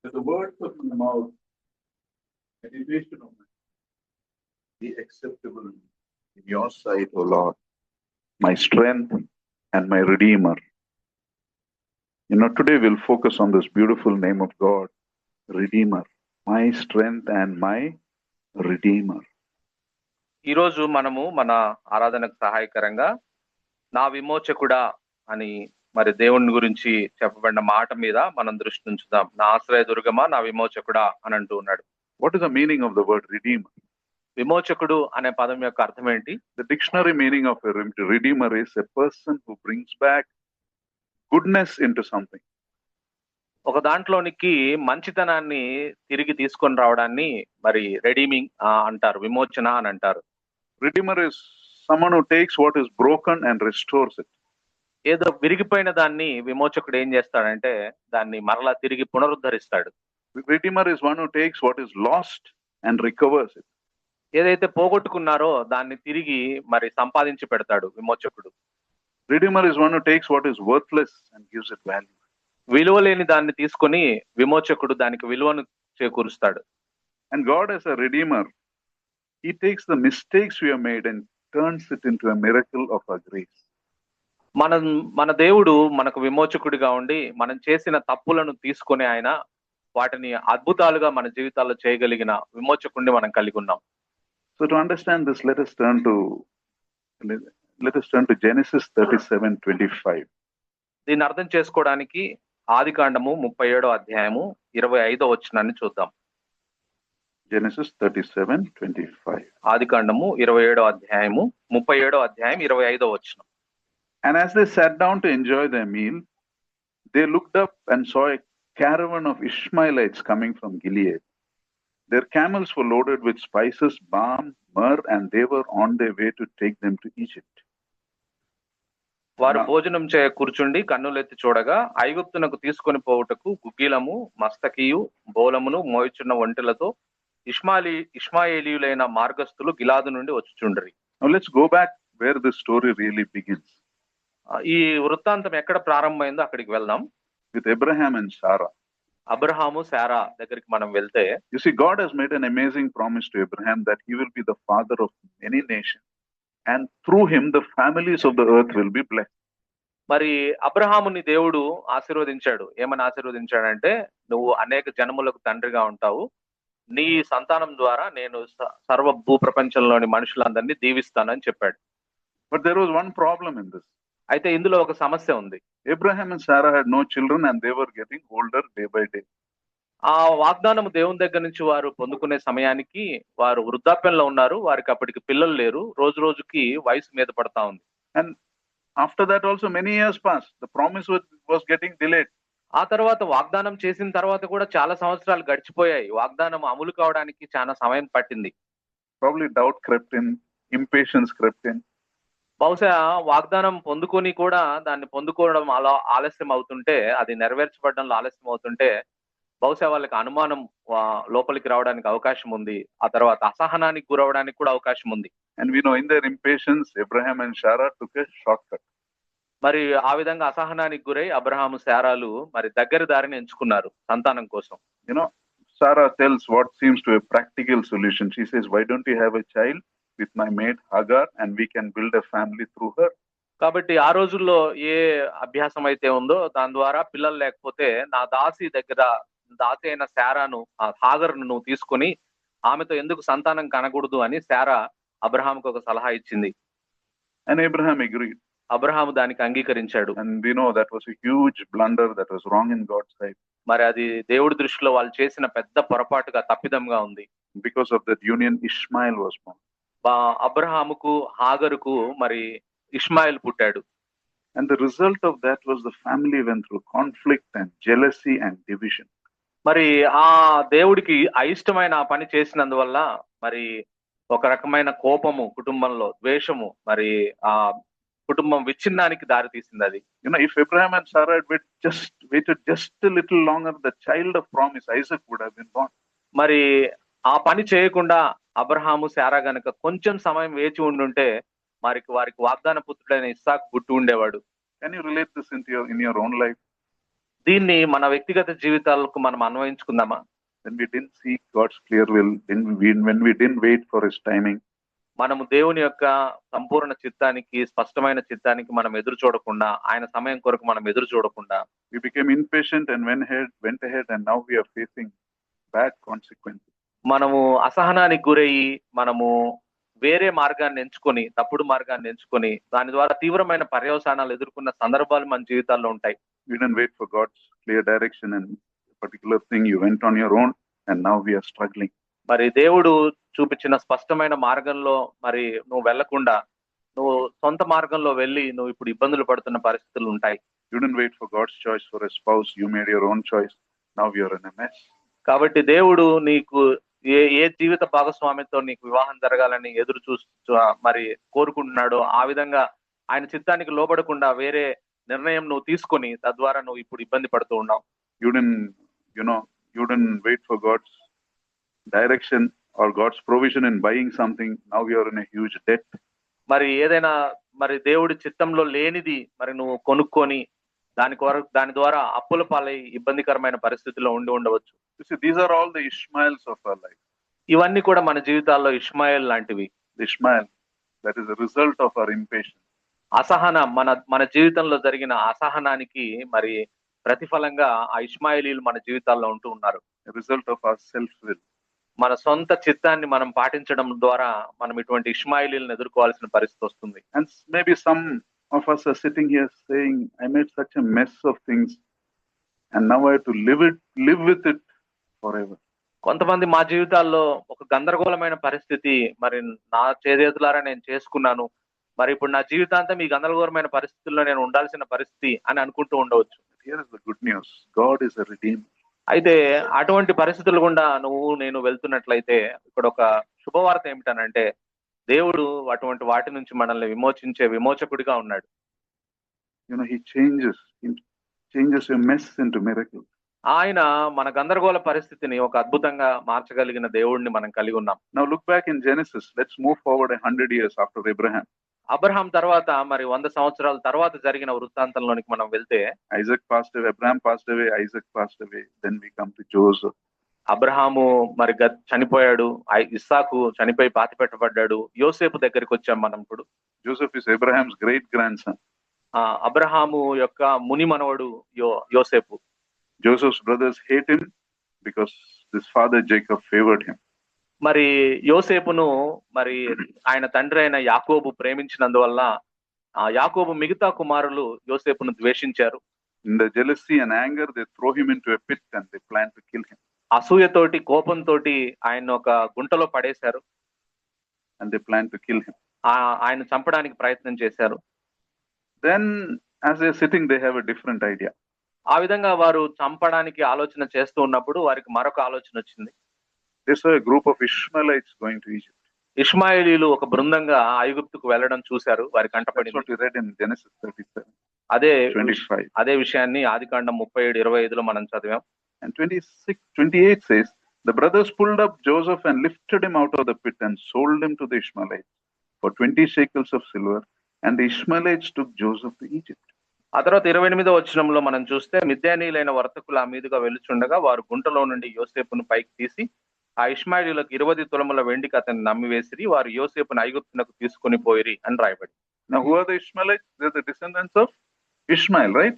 Let the words of my mouth, meditation of my be acceptable in your sight, O Lord, my strength and my Redeemer. Today we'll focus on this beautiful name of God, Redeemer, my strength and my Redeemer. ఈరోజు మనము మన ఆరాధనకు సహాయకరంగా నా విమోచకుడా అని మరి దేవుని గురించి చెప్పబడిన మాట మీద మనం దృష్టి ఉంచుదాం. నా ఆశ్రయ దుర్గమా, నా విమోచకుడా అని అంటూ ఉన్నాడు. What is the meaning of the word Redeemer? విమోచకుడు అనే పదం యొక్క అర్థం ఏంటి? The dictionary meaning of a Redeemer is a person who brings back goodness into something. ఒక దాంట్లోనికి మంచితనాన్ని తిరిగి తీసుకొని రావడాన్ని మరి రెడీమింగ్ అంటారు, విమోచన అని అంటారు. Redeemer is someone who takes what is broken and restores it. ఏదో విరిగిపోయిన దాన్ని విమోచకుడు ఏం చేస్తాడంటే దాన్ని మరలా తిరిగి పునరుద్ధరిస్తాడు. Redeemer is one who takes what is lost and recovers it. ఏదైతే పోగొట్టుకున్నారో దాన్ని తిరిగి మరి సంపాదించి పెడతాడు విమోచకుడు. Redeemer is one who takes what is worthless and gives it value. విలువ లేని దాన్ని తీసుకొని విమోచకుడు దానికి విలువను చేకూరుస్తాడు. And God as a Redeemer, He takes the mistakes we have made and turns it into a miracle of our grace. మన దేవుడు మనకు విమోచకుడిగా ఉండి మనం చేసిన తప్పులను తీసుకొని ఆయన వాటిని అద్భుతాలుగా మన జీవితాల్లో చేయగలిగిన విమోచకుడిని మనం కలిగి ఉన్నాం. So to understand this, let us turn to Genesis 37:25. దీన్ని అర్థం చేసుకోవడానికి ఆదికాండము 37వ అధ్యాయము 25వ వచనాన్ని చూద్దాం. Genesis 37:25. ఆదికాండము 27వ అధ్యాయము 37వ అధ్యాయం 25వ వచనం. And as they sat down to enjoy their meal, they looked up and saw a caravan of Ishmaelites coming from Gilead. Their camels were loaded with spices, balm, myrrh, and they were on their way to take them to Egypt. వారు భోజనం చేయ కూర్చుండి కన్నులెత్తి చూడగా ఐగుప్తునకు తీసుకొని పోవుటకు గుగ్గిలము, మస్తకియు, బోలమును మోయిచున్న ఒంటెలతో ఇష్మాయేలీయులైన మార్గస్థులు గిలాదు నుండి వచ్చుచుండ్రి. Now let's go back where the story really begins. ఈ వృత్తాంతం ఎక్కడ ప్రారంభమైందో అక్కడికి వెళ్దాం. With Abraham and Sarah. Abraham, Sarah దగ్గరికి మనం వెళ్తే, you see, God has made an amazing promise to Abraham that he will be the father of many nations, and through him the families of the earth will be blessed. మరి అబ్రహాముని దేవుడు ఆశీర్వదించాడు. ఏమని ఆశీర్వదించాడంటే, నువ్వు అనేక జనములకు తండ్రిగా ఉంటావు, నీ సంతానం ద్వారా నేను సర్వ భూ ప్రపంచంలోని మనుషులందరినీ దీవిస్తానని చెప్పాడు. But there was one problem in this. అయితే ఇందులో ఒక సమస్య ఉంది. Abraham and Sarah had no children and they were getting older day by day. ఆ వాగ్దానము దేవుని దగ్గర నుంచి వారు పొందుకునే సమయానికి వారు వృద్ధాప్యంలో ఉన్నారు. వారికి అప్పటికి పిల్లలు లేరు. రోజు రోజుకి వయసు మీద పడతా ఉంది. And after that also many years passed. The promise was getting delayed. ఆ తర్వాత వాగ్దానం చేసిన తర్వాత కూడా చాలా సంవత్సరాలు గడిచిపోయాయి. వాగ్దానం అమలు కావడానికి చాలా సమయం పట్టింది. Probably doubt crept in, impatience crept in. బహుశా వాగ్దానం పొందుకొని కూడా దాన్ని పొందుకోవడం ఆలస్యం అవుతుంటే, అది నెరవేర్చబడడంలో ఆలస్యం అవుతుంటే బహుశా వాళ్ళకి అనుమానం లోపలికి రావడానికి అవకాశం ఉంది. ఆ తర్వాత అసహనానికి గురవడానికి కూడా అవకాశం ఉంది. And we know in their impatience Abraham and Sarah took a shortcut. మరి ఆ విధంగా అసహనానికి గురై అబ్రహాము, శారాలు మరి దగ్గర దారిని ఎంచుకున్నారు సంతానం కోసం. Sarah tells what seems to be a practical solution. She says, why don't you have a child with my maid Hagar and we can build a family through her. కాబట్టి ఆ రోజుల్లో ఏ అభ్యాసం అయితే ఉందో దాని ద్వారా పిల్లలు లేకపోతే నా దాసి అయిన శారాను, హాగర్ను నువ్వు తీసుకొని ఆమెతో ఎందుకు సంతానం కనకూడదు అని శారా అబ్రహాముకు ఒక సలహా ఇచ్చింది. And Abraham agreed. అబ్రహాము దానికి అంగీకరించాడు. And we know that was a huge blunder, that was wrong in God's sight. మరి అది దేవుడి దృష్టిలో వాళ్ళు చేసిన పెద్ద పొరపాటుగా, తప్పిదంగా ఉంది. Because of that union Ishmael was born. అబ్రహాముకు హాగరుకు మరి ఇష్మాయిల్ పుట్టాడు. And the result of that was the family went through conflict and jealousy and division. మరి ఆ దేవుడికి అయిష్టమైన ఆ పని చేసినందువల్ల మరి ఒక రకమైన కోపము కుటుంబంలో, ద్వేషము, మరి ఆ కుటుంబం విచ్ఛిన్నానికి దారి తీసింది అది. If Abraham and Sarah had waited just a little longer, the child of promise Isaac would have been born. మరి ఆ పని చేయకుండా అబ్రహాము, శారా గనుక కొంచెం సమయం వేచి ఉండుంటే వారికి వాగ్దాన పుత్రుడైన ఇస్సాకు పుట్టి ఉండేవాడు. Can you relate this in your own life? దీన్ని మన వ్యక్తిగత జీవితాలకు మనం అన్వయించుకుందామా? When we didn't seek God's clear will, when we didn't wait for His timing, మనము దేవుని యొక్క సంపూర్ణ చిత్తానికి, స్పష్టమైన చిత్తానికి మనం ఎదురు చూడకుండా, ఆయన సమయం కొరకు మనం ఎదురు చూడకుండా we became impatient and went ahead, and now we are facing bad consequences. మనము అసహనానికి గురయ్యి మనము వేరే మార్గాన్ని ఎంచుకొని, తప్పుడు మార్గాన్ని ఎంచుకొని దాని ద్వారా తీవ్రమైన పర్యవసానాలు ఎదుర్కొన్న సందర్భాలు మన జీవితాల్లో ఉంటాయి. We didn't wait for God's clear direction and a particular thing, you went on your own, and now we are struggling. మరి దేవుడు చూపించిన స్పష్టమైన మార్గంలో మరి నువ్వు వెళ్లకుండా నువ్వు సొంత మార్గంలో వెళ్ళి నువ్వు ఇప్పుడు ఇబ్బందులు పడుతున్న పరిస్థితులు ఉంటాయి. You didn't wait for God's choice for a spouse, you made your own choice, now you are in a mess. కాబట్టి దేవుడు నీకు ఏ జీవిత భాగస్వామితో నీకు వివాహం జరగాలని ఎదురు చూస్తూ మరి కోరుకుంటున్నాడో ఆ విధంగా ఆయన చిత్తానికి లోబడకుండా వేరే నిర్ణయం నువ్వు తీసుకొని తద్వారా నువ్వు ఇప్పుడు ఇబ్బంది పడుతూ ఉన్నావు. You didn't wait for God's direction or God's provision in buying something, now you are in a huge debt. మరి ఏదైనా మరి దేవుడి చిత్తంలో లేనిది మరి నువ్వు కొనుక్కొని దాని ద్వారా అప్పుల పాలై ఇబ్బందికరమైన పరిస్థితిలో ఉండవచ్చు. You see, these are all the Ishmaels of our life. ఇవన్నీ కూడా మన జీవితాల్లో ఇష్మాయిల్ లాంటివి. The Ishmael, that is a result of our impatience. మన జీవితంలో జరిగిన అసహనానికి మరి ప్రతిఫలంగా ఆ ఇష్మాయిలీలు మన జీవితాల్లో ఉంటూ ఉన్నారు. A result of our self-will. మన సొంత చిత్తాన్ని మనం పాటించడం ద్వారా మనం ఇటువంటి ఇష్మాయిలీలను ఎదుర్కోవాల్సిన పరిస్థితి వస్తుంది. And maybe some of us are sitting here saying, I made such a mess of things and now I have to live with it forever. కొంతమంది మా జీవితాల్లో ఒక గందరగోళమైన పరిస్థితి మరి నా చేతులారా నేను చేసుకున్నాను, మరి ఇప్పుడు నా జీవితాంతం ఈ గందరగోళమైన పరిస్థితుల్లో నేను ఉండాల్సిన పరిస్థితి అని అనుకుంటూ ఉండవచ్చు. Here is the good news. God is a redeemer. అయితే అటువంటి పరిస్థితులు గుండా నేను వెళ్తున్నట్లయితే ఇక్కడ ఒక శుభవార్త ఏమిటనంటే దేవుడు అటువంటి వాటి నుంచి మనల్ని విమోచించే విమోచకుడిగా ఉన్నాడు. He changes your mess into miracles. ఆయన మన గందరగోళ పరిస్థితిని ఒక అద్భుతంగా మార్చగలిగిన దేవుడిని మనం కలిగి ఉన్నాం. Now look back in Genesis. Let's move forward 100 years after Abraham. Abraham తర్వాత మరి 100 సంవత్సరాల తర్వాత జరిగిన వృత్తాంతంలోనికి మనం వెళ్తే Isaac passed away, Abraham passed away, Isaac passed away. Then we come to Joseph. Abraham మరి చనిపోయాడు, ఇస్సాకు చనిపోయి పాతి పెట్టబడ్డాడు. యోసేపు దగ్గరికి వచ్చాం మనం ఇప్పుడు. Joseph is Abraham's great grandson. Abraham యొక్క ముని మనవడు యోసేపు. Joseph's brothers hate him because his father Jacob favored him. మరి యోసేపును మరి ఆయన తండ్రి అయిన యాకోబు ప్రేమించినందువల్ల యాకోబు మిగతా కుమారులు యోసేపును ద్వేషించారు. In the jealousy and anger, they throw him into a pit and they plan to kill him. అసూయతోటి కోపంతోటి ఆయన ఒక గుంటలో పడేశారు. And they plan to kill him. ఆయన చంపడానికి ప్రయత్నం చేశారు. Then as they're sitting, they have a different idea. ఆ విధంగా వారు చంపడానికి ఆలోచన చేస్తూ ఉన్నప్పుడు వారికి మరొక ఆలోచన వచ్చింది. They saw a group of Ishmaelites going to Egypt. ఇష్మాయేలీలు ఒక బృందంగా ఐగుప్తుకు వెళ్ళడం చూశారు, వారి కంటపడింది. That's what we read in Genesis 37. అదే 25. అదే విషయాన్ని ఆదికాండం 37:25లో మనం చదివాం. And 26-28 says, the brothers pulled up Joseph and lifted him out of the pit and sold him to the Ishmaelites for 20 shekels of silver, and the Ishmaelites took Joseph to Egypt. ఆ తర్వాత 28వ వచనంలో మనం చూస్తే మిద్యానీయులైన వర్తకులు ఆ మీదుగా వెలుచుండగా వారు గుంటలో నుండి యోసేపును పైకి తీసి ఆ ఇష్మాయేలీయులకు 20 తులముల వెండికి అతన్ని నమ్మివేసిరి, వారు యోసేపును ఐగుప్తునకు తీసుకొని పోయిరి అని రాయబడి. Now who are the Ishmaelites? They are the descendants of Ishmael, right?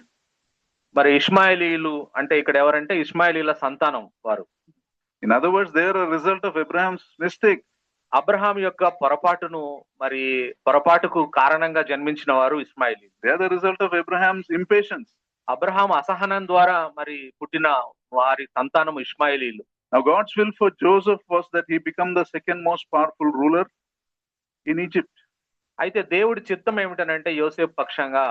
మరి ఇష్మాయేలీయులు అంటే ఇక్కడ ఎవరంటే ఇష్మాయేలీల సంతానం వారు. In other words, they are a result of Abraham's mistake. Abraham యొక్క పొరపాటుకు కారణంగా జన్మించిన వారు ఇష్మాయేలీలు. They are the result of Abraham's impatience. Abraham అసహనం ద్వారా మరి పుట్టిన వారి సంతానం ఇష్మాయేలీలు. Now God's will for Joseph was that he become the second most powerful ruler in Egypt. అయితే దేవుడి చిత్తం ఏమిటనంటే యోసేపు పక్షంగా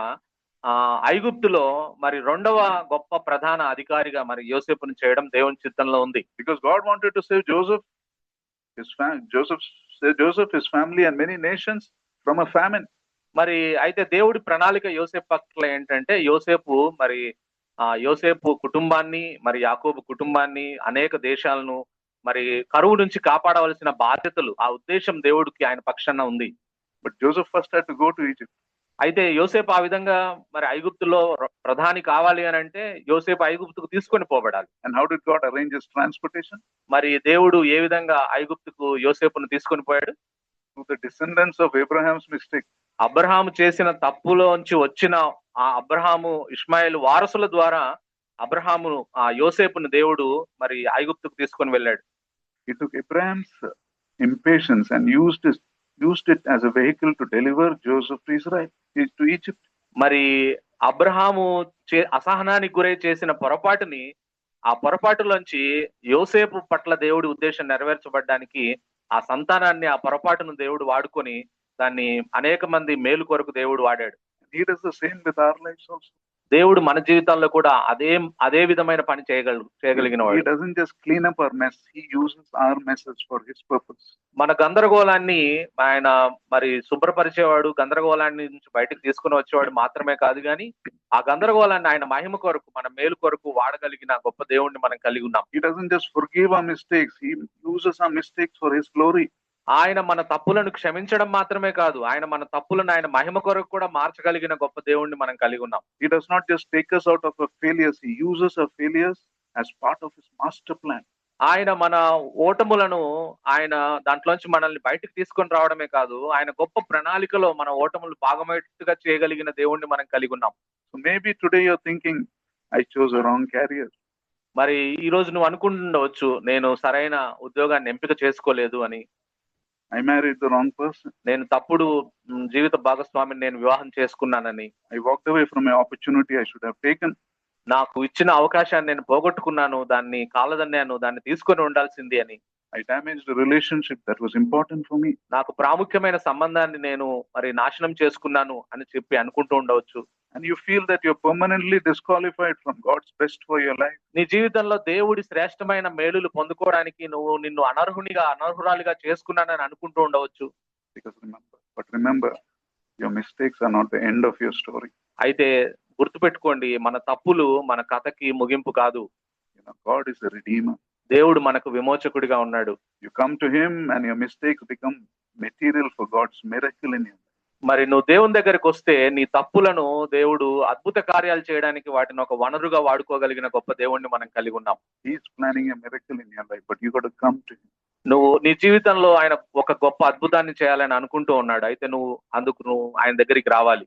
ఐగుప్తులో మరి 2వ గొప్ప ప్రధాన అధికారిగా మరి యోసేపును చేయడం దేవుని చిత్తంలో ఉంది. Because God wanted to save Joseph, his family and many nations from a famine. మరి అయితే దేవుడి ప్రణాళిక యోసేపు పట్ల ఏంటంటే యోసేపు కుటుంబాన్ని మరి యాకోబు కుటుంబాన్ని అనేక దేశాలను మరి కరువు నుంచి కాపాడవలసిన బాధ్యతలు, ఆ ఉద్దేశం దేవుడికి ఆయన పక్షాన ఉంది. But Joseph first had to go to Egypt. అయితే యోసేపు ఆ విధంగా మరి ఐగుప్తులో ప్రధాని కావాలి అని అంటే యోసేపు ఐగుప్తుకు తీసుకొని పోబడాలి. And how did God arrange his transportation? మరి దేవుడు ఏ విధంగా ఐగుప్తుకు యోసేపును తీసుకొని పోయాడు? Through the descendants of Abraham's mistake. Abraham చేసిన తప్పులోంచి వచ్చిన ఆ అబ్రహాము ఇష్మాయేలు వారసుల ద్వారా అబ్రహాము ఆ యోసేపును దేవుడు మరి ఐగుప్తుకు తీసుకొని వెళ్ళాడు. He took Abraham's impatience and used it as a vehicle to deliver Joseph to Israel, to Egypt. మరి అబ్రహాము అసహనానికి గురై చేసిన పొరపాటుని ఆ పొరపాటులోంచి యోసేపు పట్ల దేవుడి ఉద్దేశం నెరవేర్చబడ్డానికి ఆ సంతానాన్ని ఆ పొరపాటును దేవుడు వాడుకొని దాన్ని అనేక మంది మేలు కొరకు దేవుడు వాడాడు. He does the same with our lives also. దేవుడు మన జీవితాల్లో కూడా అదే విధమైన పని చేయగలిగిన వాడు. He doesn't just clean up our mess, he uses our messes for his purpose. మన గందరగోళాన్ని ఆయన మరి శుభ్రపరిచేవాడు, గందరగోళాన్ని నుంచి బయటకు తీసుకుని వచ్చేవాడు మాత్రమే కాదు కానీ ఆ గందరగోళాన్ని ఆయన మహిమ కొరకు మన మేలు కొరకు వాడగలిగిన గొప్ప దేవుణ్ణి మనం కలిగి ఉన్నాం. He doesn't just forgive our mistakes, he uses our mistakes for his glory. ఆయన మన తప్పులను క్షమించడం మాత్రమే కాదు, ఆయన మన తప్పులను ఆయన మహిమ కొరకు కూడా మార్చగలిగిన గొప్ప దేవుణ్ణి మనం కలిగి ఉన్నాం. He does not just take us out of our failures, he uses our failures as part of his master plan. ఆయన మన ఓటములను ఆయన దాంట్లోంచి మనల్ని బయటకు తీసుకొని రావడమే కాదు, ఆయన గొప్ప ప్రణాళికలో మన ఓటములు భాగమయ్యేట్టుగా చేయగలిగిన దేవుణ్ణి మనం కలిగి ఉన్నాం. So maybe today you're thinking, I chose a wrong career. మరి ఈ రోజు నువ్వు అనుకుంటుండవచ్చు, నేను సరైన ఉద్యోగాన్ని ఎంపిక చేసుకోలేదు అని. I married the wrong person. నేను తప్పుడు జీవిత భాగస్వామిని నేను వివాహం చేసుకున్నానని. I walked away from an opportunity I should have taken. నాకు ఇచ్చిన అవకాశాన్ని నేను పోగొట్టుకున్నాను, దాన్ని కాలదన్నాను, దాన్ని తీసుకొని ఉండాల్సింది అని. I damaged a relationship that was important for me. నాకు ప్రాముఖ్యమైన సంబంధాన్ని నేను మరి నాశనం చేసుకున్నాను అని చెప్పి అనుకుంటూ ఉండవచ్చు. And you feel that you're permanently disqualified from God's best for your life. నీ జీవితంలో దేవుడి శ్రేష్టమైన మేలులు పొందుకోవడానికి నిన్ను అనర్హురాలిగా చేసుకున్నానని అనుకుంటూ ఉండవచ్చు. Remember, your mistakes are not the end of your story. అయితే గుర్తుపెట్టుకోండి, మన తప్పులు మన కథకి ముగింపు కాదు. God is a redeemer. దేవుడు మనకు విమోచకుడిగా ఉన్నాడు. You come to him and your mistakes become material for God's miracle in you. మరి నువ్వు దేవుని దగ్గరికి వస్తే నీ తప్పులను దేవుడు అద్భుత కార్యాలు చేయడానికి వాటిని ఒక వనరుగా వాడుకోగలిగిన గొప్ప దేవుణ్ణి మనం కలిగి ఉన్నాం. He is planning a miracle in your life, but you got to come to him. నువ్వు నీ జీవితంలో ఆయన ఒక గొప్ప అద్భుతాన్ని చేయాలని అనుకుంటూ ఉన్నాడు. అయితే నువ్వు ఆయన దగ్గరికి రావాలి.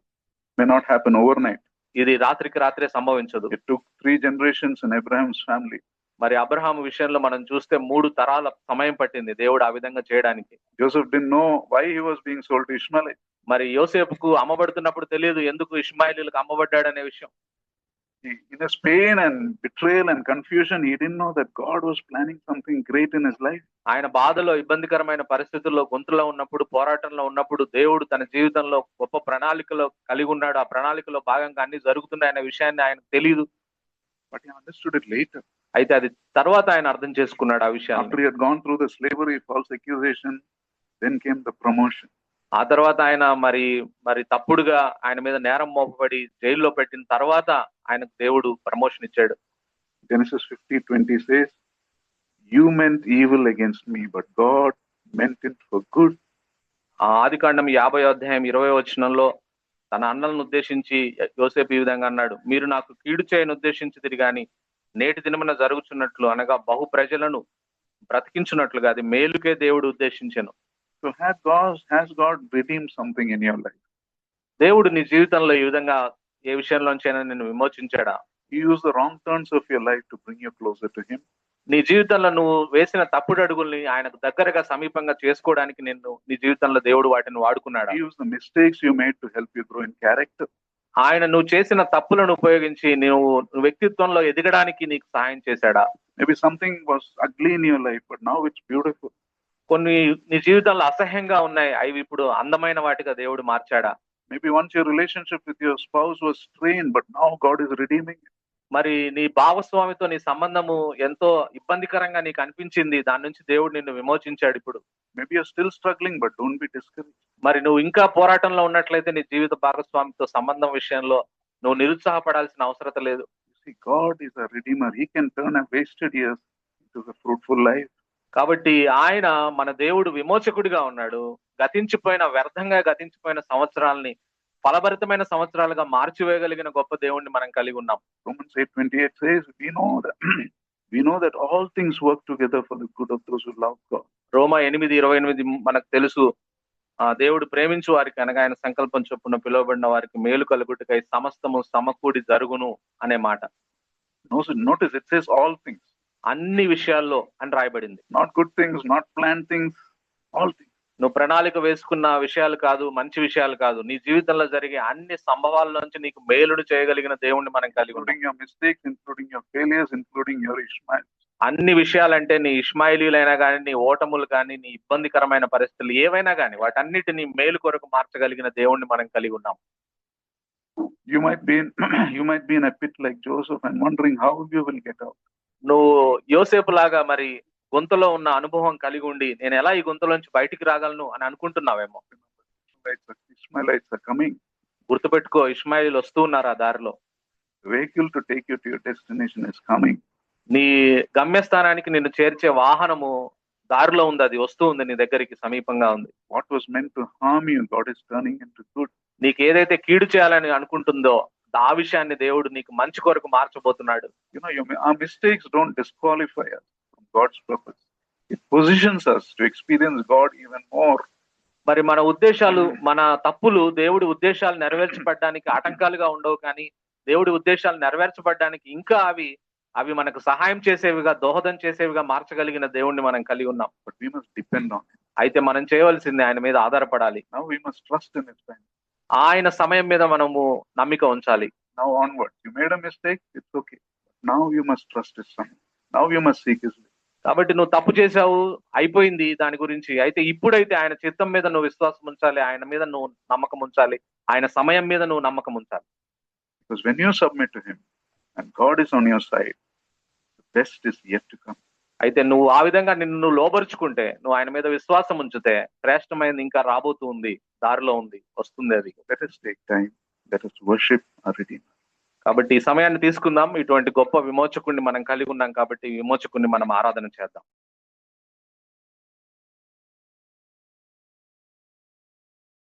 May not happen overnight. ఇది రాత్రికి రాత్రే సంభవించదు. It took 3 generations in Abraham's family. మరి అబ్రహాము విషయంలో మనం చూస్తే 3 తరాల సమయం పట్టింది దేవుడు ఆ విధంగా చేయడానికి. Joseph didn't know why he was being sold to Ishmael. మరి యోసేపుకు అమ్మబడుతున్నప్పుడు తెలియదు ఎందుకు ఇష్మాయిలీలకు అమ్మబడ్డాడనే విషయం. In his pain and betrayal and confusion, he didn't know that God was planning something great in his life. ఆయన బాధలో, ఇబ్బందికరమైన పరిస్థితుల్లో, గొంతులో ఉన్నప్పుడు, పోరాటంలో ఉన్నప్పుడు దేవుడు తన జీవితంలో గొప్ప ప్రణాళికలో కలిగి ఉన్నాడు. ఆ ప్రణాళికలో భాగంగా అన్ని జరుగుతున్నాయనే విషయాన్ని ఆయనకు తెలియదు. But he understood it later. అయితే అది తర్వాత ఆయన అర్థం చేసుకున్నాడు ఆ విషయాన్ని. After he had gone through the slavery, false accusation, then came the promotion. ఆ తర్వాత ఆయన మరి తప్పుడుగా ఆయన మీద నేరం మోపబడి జైల్లో పెట్టిన తర్వాత ఆయనకు దేవుడు ప్రమోషన్ ఇచ్చాడు. Genesis 50:20 says, "You meant evil against me, but God meant it for good." ఆదికాండం 50వ అధ్యాయం 20వ వచనంలో తన అన్నలను ఉద్దేశించి యోసేపు ఈ విధంగా అన్నాడు, మీరు నాకు కీడు చేయని ఉద్దేశించితిరి గాని నేటి దినమున జరుగుచున్నట్లు అనగా బహు ప్రజలను బ్రతికించున్నట్లుగా అది మేలుకే దేవుడు ఉద్దేశించెను. So has God redeemed something in your life? దేవుడు నీ జీవితంలో ఈ విధంగా ఏ విషయంలోంచైనా నిన్ను విమోచించాడా? You use the wrong turns of your life to bring you closer to him. నీ జీవితంలో నువ్వు వేసిన తప్పుడు అడుగుల్ని ఆయనకు దగ్గరగా సమీపంగా చేసుకోవడానికి నీ జీవితంలో దేవుడు వాటిని వాడుకున్నాడు. You use the mistakes you made to help you grow in character. ఆయన నువ్వు చేసిన తప్పులను ఉపయోగించి నువ్వు వ్యక్తిత్వంలో ఎదగడానికి నీకు సహాయం చేశాడా? Maybe something was ugly in your life, but now it's beautiful. కొన్ని నీ జీవితంలో అసహ్యంగా ఉన్నాయి, అవి ఇప్పుడు అందమైన వాటిగా దేవుడు మార్చాడా? Maybe once your relationship with your spouse was strained, but now God is redeeming it. మరి నీ భాగస్వామితో నీ సంబంధము ఎంతో ఇబ్బందికరంగా నీకు అనిపించింది, దాని నుంచి దేవుడు నిన్ను విమోచించాడు ఇప్పుడు. Maybe you're still struggling, but don't be discouraged. మరి నువ్వు ఇంకా పోరాటంలో ఉన్నట్లయితే నీ జీవిత భాగస్వామితో సంబంధం విషయంలో నువ్వు నిరుత్సాహపడాల్సిన అవసరం లేదు. See, God is a redeemer. He can turn a wasted years into a fruitful life. కాబట్టి ఆయన మన దేవుడు విమోచకుడిగా ఉన్నాడు. వ్యర్థంగా గతించిపోయిన సంవత్సరాల్ని ఫలభరితమైన సంవత్సరాలుగా మార్చివేయగలిగిన గొప్ప దేవుణ్ణి మనం కలిగి ఉన్నాం. Romans 8:28 says, we know that all things work together for the good of those who love God. రోమా 8:28 మనకు తెలుసు, దేవుడు ప్రేమించు వారికి అనగా ఆయన సంకల్పం చొప్పున పిలువబడిన వారికి మేలు కలుగుటకై సమస్తము సమకూడి జరుగును అనే మాట. Notice it says all things. అన్ని విషయాల్లో అని రాయబడింది. Not good things, not planned things, all things. నువ్వు ప్రణాళిక వేసుకున్న విషయాలు కాదు, మంచి విషయాలు కాదు, నీ జీవితంలో జరిగే అన్ని సంభవాల నుంచి నీకు మేలును చేయగలిగిన దేవుణ్ణి మనం కలిగి ఉన్నాం. Including your mistakes, including your failures, including your Ishmael. అన్ని విషయాలంటే నీ ఇష్మాయిలీలైనా కానీ, నీ ఓటములు కానీ, నీ ఇబ్బందికరమైన పరిస్థితులు ఏవైనా కానీ వాటన్నిటిని మేలు కొరకు మార్చగలిగిన దేవుణ్ణి మనం కలిగి ఉన్నాం. You might be in a pit like Joseph and wondering how you will get out. నువ్వు యోసేపు లాగా మరి గుంతలో ఉన్న అనుభవం కలిగి ఉండి నేను ఎలా ఈ గుంతలోంచి బయటికి రాగలను అని అనుకుంటున్నావేమో. Ishmaelites are coming. గుర్తుపెట్టుకో, ఇష్మాయిలీలు వస్తూ ఉన్నారు ఆ దారిలో. The vehicle to take you to your destination is coming. నీ గమ్యస్థానానికి నిన్ను చేర్చే వాహనము దారిలో ఉంది, అది వస్తూ ఉంది, నీ దగ్గరికి సమీపంగా ఉంది. What was meant to harm you, God is turning into good. నీకు ఏదైతే కీడు చేయాలని అనుకుంటుందో ఆ విషయాన్ని దేవుడు నీకు మంచి కొరకు మార్చబోతున్నాడు. Our mistakes don't disqualify us from God's purpose. It positions us to experience God even more. మరి మన ఉద్దేశాలు, మన తప్పులు దేవుడి ఉద్దేశాలు నెరవేర్చబడడానికి ఆటంకాలుగా ఉండవు, కానీ దేవుడి ఉద్దేశాలు నెరవేర్చబడడానికి ఇంకా అవి మనకు సహాయం చేసేవిగా, దోహదం చేసేవిగా మార్చగలిగిన దేవుణ్ణి మనం కలిగి ఉన్నాం. But we must depend on Him. అయితే మనం చేయవలసింది ఆయన మీద ఆధారపడాలి. Now we must trust in His time. ఆయన సమయం మీద మనము నమ్మిక ఉంచాలి. Now onward. You made a mistake, it's okay. Now you must trust His Son. Now you must seek His will. కాబట్టి నువ్వు తప్పు చేశావు, అయిపోయింది దాని గురించి. అయితే ఇప్పుడైతే ఆయన చిత్తం మీద నువ్వు విశ్వాసం ఉంచాలి, ఆయన మీద నువ్వు నమ్మకం ఉంచాలి, ఆయన సమయం మీద నువ్వు నమ్మకం ఉంచాలి. Because when you submit to Him and God is on your side, the best is yet to come. అయితే నువ్వు ఆ విధంగా నిన్ను లోబరుచుకుంటే, నువ్వు ఆయన మీద విశ్వాసం ఉంచితే శ్రేష్టమైనది ఇంకా రాబోతూ ఉంది, దారిలో ఉంది, వస్తుంది అది. Let us take time. Let us worship our Redeemer. కాబట్టి ఈ సమయాన్ని తీసుకుందాం. ఇటువంటి గొప్ప విమోచకుడిని మనం కలిగి ఉన్నాం కాబట్టి ఈ విమోచకుడిని మనం ఆరాధన చేద్దాం.